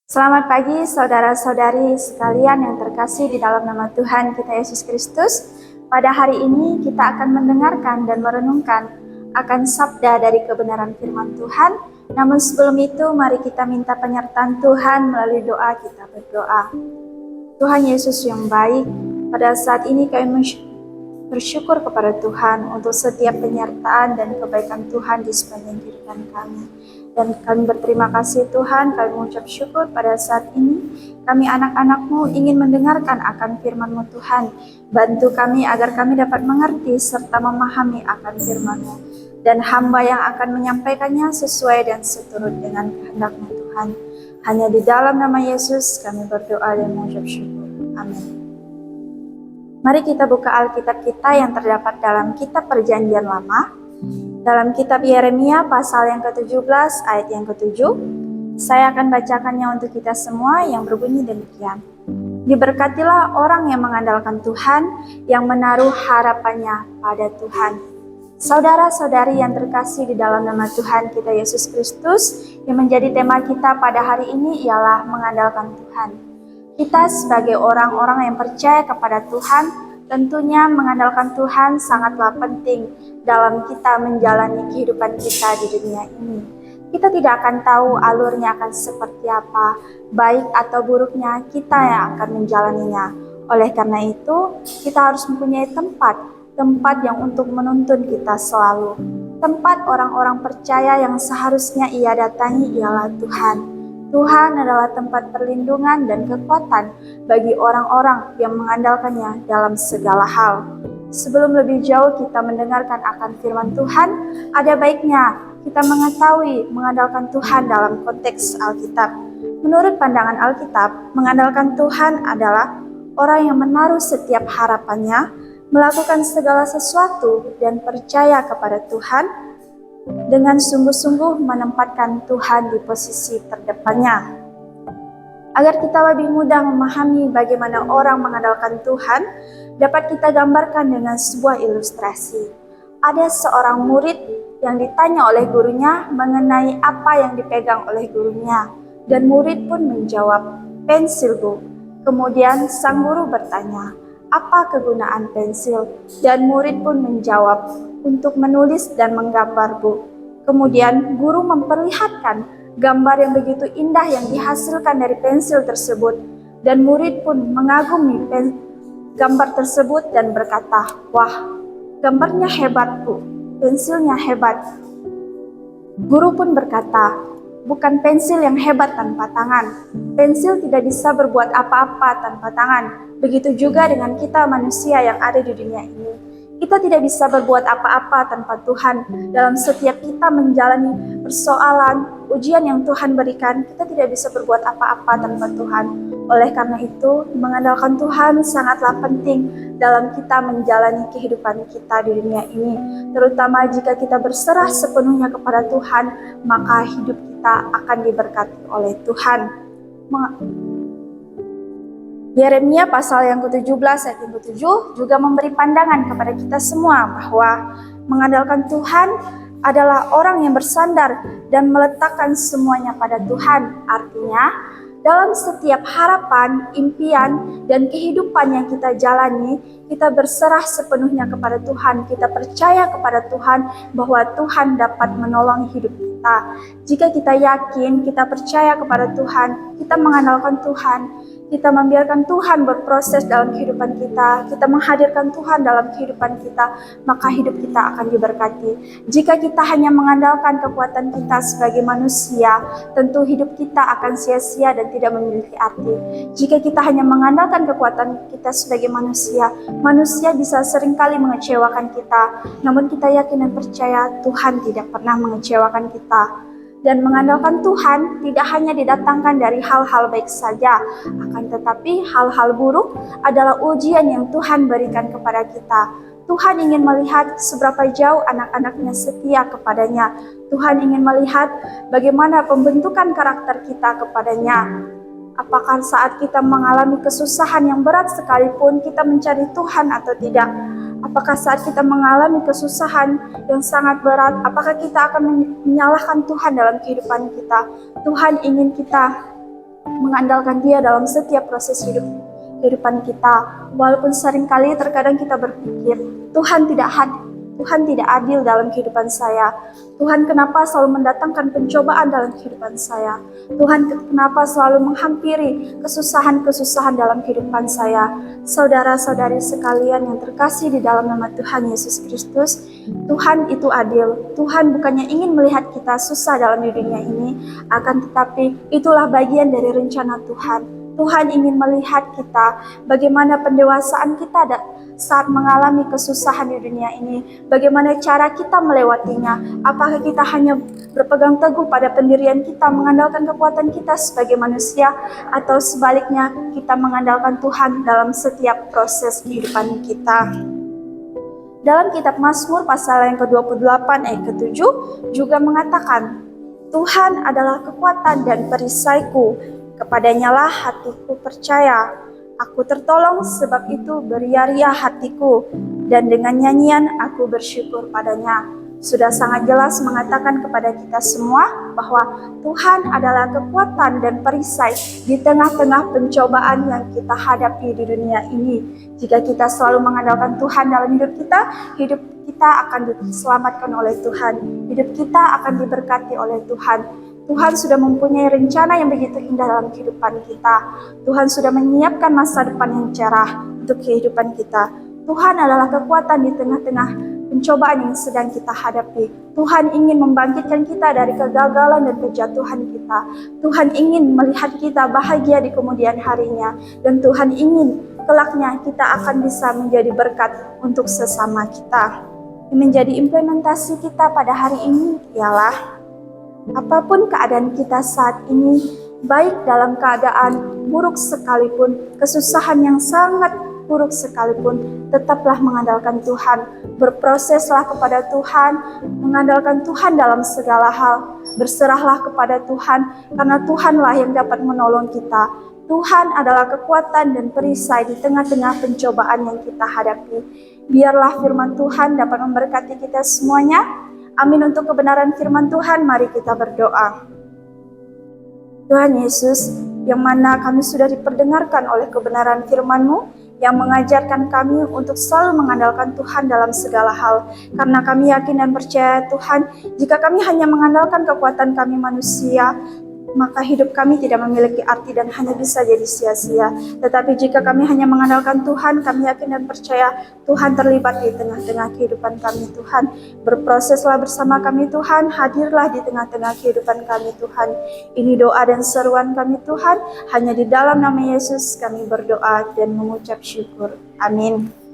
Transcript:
Selamat pagi saudara-saudari sekalian yang terkasih di dalam nama Tuhan kita Yesus Kristus. Pada hari ini kita akan mendengarkan dan merenungkan akan sabda dari kebenaran firman Tuhan. Namun sebelum itu mari kita minta penyertaan Tuhan melalui doa. Kita berdoa. Tuhan Yesus yang baik, pada saat ini kami bersyukur kepada Tuhan untuk setiap penyertaan dan kebaikan Tuhan di sepanjang kehidupan kami. Dan kami berterima kasih Tuhan, kami mengucap syukur pada saat ini kami anak-anak-Mu ingin mendengarkan akan firman-Mu Tuhan. Bantu kami agar kami dapat mengerti serta memahami akan firman-Mu. Dan hamba yang akan menyampaikannya sesuai dan seturut dengan kehendak-Mu Tuhan. Hanya di dalam nama Yesus kami berdoa dan mengucap syukur. Amin. Mari kita buka Alkitab kita yang terdapat dalam kitab Perjanjian Lama. Dalam kitab Yeremia pasal yang ke-17 ayat yang ke-7, saya akan bacakannya untuk kita semua yang berbunyi demikian. Diberkatilah orang yang mengandalkan Tuhan, yang menaruh harapannya pada Tuhan. Saudara-saudari yang terkasih di dalam nama Tuhan kita Yesus Kristus, yang menjadi tema kita pada hari ini ialah mengandalkan Tuhan. Kita sebagai orang-orang yang percaya kepada Tuhan, tentunya mengandalkan Tuhan sangatlah penting dalam kita menjalani kehidupan kita di dunia ini. Kita tidak akan tahu alurnya akan seperti apa, baik atau buruknya kita yang akan menjalaninya. Oleh karena itu, kita harus mempunyai tempat yang untuk menuntun kita selalu. Tempat orang-orang percaya yang seharusnya ia datangi ialah Tuhan. Tuhan adalah tempat perlindungan dan kekuatan bagi orang-orang yang mengandalkannya dalam segala hal. Sebelum lebih jauh kita mendengarkan akan firman Tuhan, ada baiknya kita mengetahui mengandalkan Tuhan dalam konteks Alkitab. Menurut pandangan Alkitab, mengandalkan Tuhan adalah orang yang menaruh setiap harapannya, melakukan segala sesuatu dan percaya kepada Tuhan, dengan sungguh-sungguh menempatkan Tuhan di posisi terdepannya. Agar kita lebih mudah memahami bagaimana orang mengandalkan Tuhan, dapat kita gambarkan dengan sebuah ilustrasi. Ada seorang murid yang ditanya oleh gurunya mengenai apa yang dipegang oleh gurunya, dan murid pun menjawab, "Pensil, Bu." Kemudian sang guru bertanya, "Apa kegunaan pensil?" Dan murid pun menjawab, "Untuk menulis dan menggambar, Bu." Kemudian guru memperlihatkan gambar yang begitu indah yang dihasilkan dari pensil tersebut, dan murid pun mengagumi gambar tersebut dan berkata, "Wah, gambarnya hebat, Bu, pensilnya hebat." Guru pun berkata, "Bukan pensil yang hebat tanpa tangan. Pensil tidak bisa berbuat apa-apa tanpa tangan. Begitu juga dengan kita manusia yang ada di dunia ini. Kita tidak bisa berbuat apa-apa tanpa Tuhan. Dalam setiap kita menjalani persoalan, ujian yang Tuhan berikan, kita tidak bisa berbuat apa-apa tanpa Tuhan. Oleh karena itu, mengandalkan Tuhan sangatlah penting dalam kita menjalani kehidupan kita di dunia ini. Terutama jika kita berserah sepenuhnya kepada Tuhan, maka hidup kita akan diberkati oleh Tuhan. Yeremia pasal yang ke-17 ayat yang ke-7 juga memberi pandangan kepada kita semua bahwa mengandalkan Tuhan adalah orang yang bersandar dan meletakkan semuanya pada Tuhan. Artinya, dalam setiap harapan, impian, dan kehidupan yang kita jalani, kita berserah sepenuhnya kepada Tuhan. Kita percaya kepada Tuhan bahwa Tuhan dapat menolong hidup kita. Jika kita yakin, kita percaya kepada Tuhan, kita mengandalkan Tuhan, kita membiarkan Tuhan berproses dalam kehidupan kita menghadirkan Tuhan dalam kehidupan kita, maka hidup kita akan diberkati. Jika kita hanya mengandalkan kekuatan kita sebagai manusia, tentu hidup kita akan sia-sia dan tidak memiliki arti. Jika kita hanya mengandalkan kekuatan kita sebagai manusia bisa seringkali mengecewakan kita. Namun kita yakin dan percaya Tuhan tidak pernah mengecewakan kita. Dan mengandalkan Tuhan tidak hanya didatangkan dari hal-hal baik saja, akan tetapi hal-hal buruk adalah ujian yang Tuhan berikan kepada kita. Tuhan ingin melihat seberapa jauh anak-anaknya setia kepadanya. Tuhan ingin melihat bagaimana pembentukan karakter kita kepadanya. Apakah saat kita mengalami kesusahan yang berat sekalipun kita mencari Tuhan atau tidak? Apakah saat kita mengalami kesusahan yang sangat berat, apakah kita akan menyalahkan Tuhan dalam kehidupan kita? Tuhan ingin kita mengandalkan Dia dalam setiap proses kehidupan kita. Walaupun seringkali terkadang kita berpikir, Tuhan tidak adil dalam kehidupan saya. Tuhan kenapa selalu mendatangkan pencobaan dalam kehidupan saya? Tuhan kenapa selalu menghampiri kesusahan-kesusahan dalam kehidupan saya? Saudara-saudari sekalian yang terkasih di dalam nama Tuhan Yesus Kristus, Tuhan itu adil. Tuhan bukannya ingin melihat kita susah dalam dunia ini, akan tetapi itulah bagian dari rencana Tuhan. Tuhan ingin melihat kita, bagaimana pendewasaan kita saat mengalami kesusahan di dunia ini, bagaimana cara kita melewatinya. Apakah kita hanya berpegang teguh pada pendirian kita, mengandalkan kekuatan kita sebagai manusia, atau sebaliknya kita mengandalkan Tuhan dalam setiap proses kehidupan kita. Dalam kitab Mazmur pasal yang ke-28 ayat ke-7 juga mengatakan, Tuhan adalah kekuatan dan perisaiku, kepadanya lah hatiku percaya. Aku tertolong, sebab itu beria-ria hatiku, dan dengan nyanyian aku bersyukur padanya. Sudah sangat jelas mengatakan kepada kita semua bahwa Tuhan adalah kekuatan dan perisai di tengah-tengah pencobaan yang kita hadapi di dunia ini. Jika kita selalu mengandalkan Tuhan dalam hidup kita akan diselamatkan oleh Tuhan. Hidup kita akan diberkati oleh Tuhan. Tuhan sudah mempunyai rencana yang begitu indah dalam kehidupan kita. Tuhan sudah menyiapkan masa depan yang cerah untuk kehidupan kita. Tuhan adalah kekuatan di tengah-tengah pencobaan yang sedang kita hadapi. Tuhan ingin membangkitkan kita dari kegagalan dan kejatuhan kita. Tuhan ingin melihat kita bahagia di kemudian harinya. Dan Tuhan ingin kelaknya kita akan bisa menjadi berkat untuk sesama kita. Yang menjadi implementasi kita pada hari ini ialah apapun keadaan kita saat ini, baik dalam keadaan buruk sekalipun, kesusahan yang sangat buruk sekalipun, tetaplah mengandalkan Tuhan. Berproseslah kepada Tuhan, mengandalkan Tuhan dalam segala hal. Berserahlah kepada Tuhan, karena Tuhanlah yang dapat menolong kita. Tuhan adalah kekuatan dan perisai di tengah-tengah pencobaan yang kita hadapi. Biarlah firman Tuhan dapat memberkati kita semuanya. Amin. Untuk kebenaran firman Tuhan, mari kita berdoa. Tuhan Yesus, yang mana kami sudah diperdengarkan oleh kebenaran firman-Mu, yang mengajarkan kami untuk selalu mengandalkan Tuhan dalam segala hal. Karena kami yakin dan percaya Tuhan, jika kami hanya mengandalkan kekuatan kami manusia, maka hidup kami tidak memiliki arti dan hanya bisa jadi sia-sia. Tetapi jika kami hanya mengandalkan Tuhan, kami yakin dan percaya Tuhan terlibat di tengah-tengah kehidupan kami. Tuhan, berproseslah bersama kami Tuhan, hadirlah di tengah-tengah kehidupan kami Tuhan. Ini doa dan seruan kami Tuhan, hanya di dalam nama Yesus kami berdoa dan mengucap syukur. Amin.